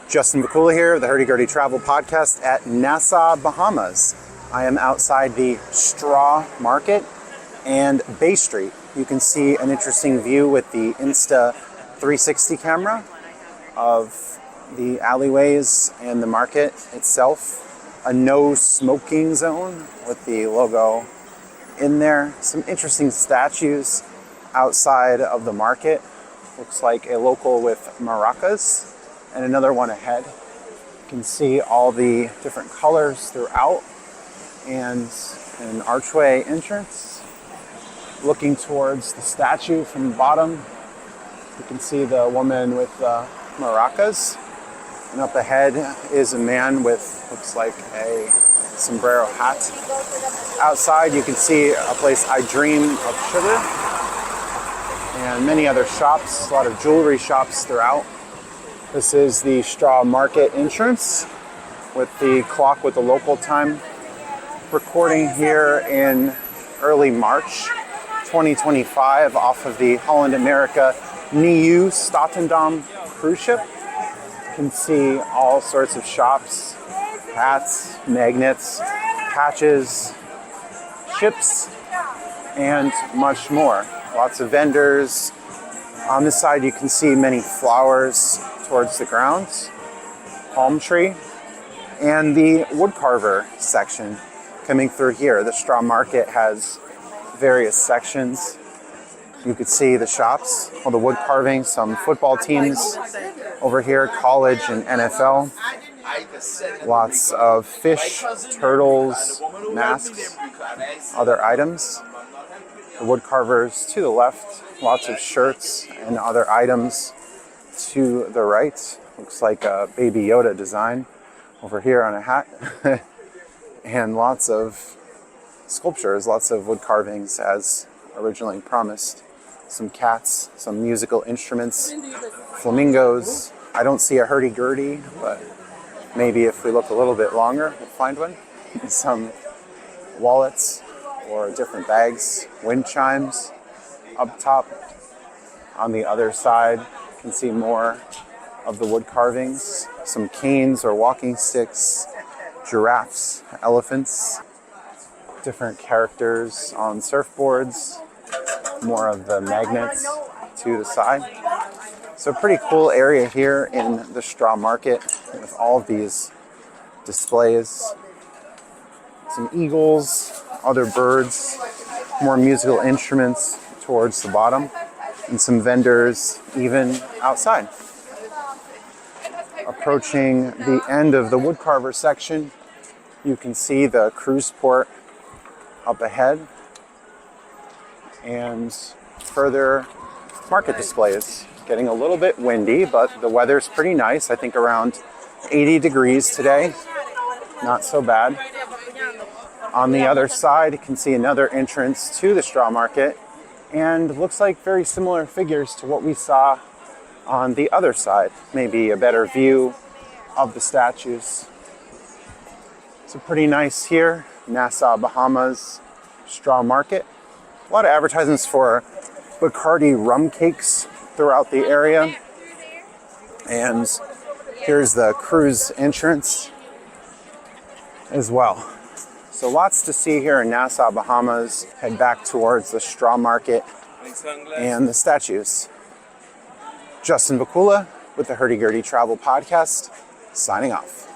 Justin Vacula here, the Hurdy Gurdy Travel Podcast at Nassau, Bahamas. I am outside the Straw Market and Bay Street. You can see an interesting view with the Insta360 camera of the alleyways and the market itself. A no smoking zone with the logo in there. Some interesting statues outside of the market. Looks like a local with maracas and another one ahead. You can see all the different colors throughout and an archway entrance. Looking towards the statue from the bottom, you can see the woman with maracas. And up ahead is a man with, looks like a sombrero hat. Outside you can see a place I Dream of Sugar and many other shops, a lot of jewelry shops throughout. This is the Straw Market entrance with the clock with the local time. Recording here in early March 2025 off of the Holland America Nieuw Statendam cruise ship. You can see all sorts of shops, hats, magnets, patches, ships, and much more. Lots of vendors. On this side you can see many flowers towards the grounds, palm tree, and the woodcarver section coming through here. The Straw Market has various sections. You could see the shops, all the wood carving, some football teams over here, college and NFL. Lots of fish, turtles, masks, other items. The wood carvers to the left, lots of shirts and other items to the right. Looks like a Baby Yoda design over here on a hat. And lots of sculptures, lots of wood carvings as originally promised. Some cats, some musical instruments, flamingos. I don't see a hurdy-gurdy, but maybe if we look a little bit longer, we'll find one. Some wallets or different bags, wind chimes up top. On the other side, you can see more of the wood carvings, some canes or walking sticks, giraffes, elephants, different characters on surfboards, more of the magnets to the side. So pretty cool area here in the Straw Market with all of these displays. Some eagles, other birds, more musical instruments towards the bottom, and some vendors even outside. Approaching the end of the woodcarver section, you can see the cruise port up ahead and further market displays. Getting a little bit windy, but the weather's pretty nice. I think around 80 degrees today. Not so bad. On the other side, you can see another entrance to the Straw Market, and looks like very similar figures to what we saw on the other side. Maybe a better view of the statues. So pretty nice here, Nassau, Bahamas, Straw Market. A lot of advertisements for Bacardi Rum Cakes throughout the area. And here's the cruise entrance as well. So lots to see here in Nassau, Bahamas. Head back towards the Straw Market and the statues. Justin Vacula with the Hurdy Gurdy Travel Podcast, signing off.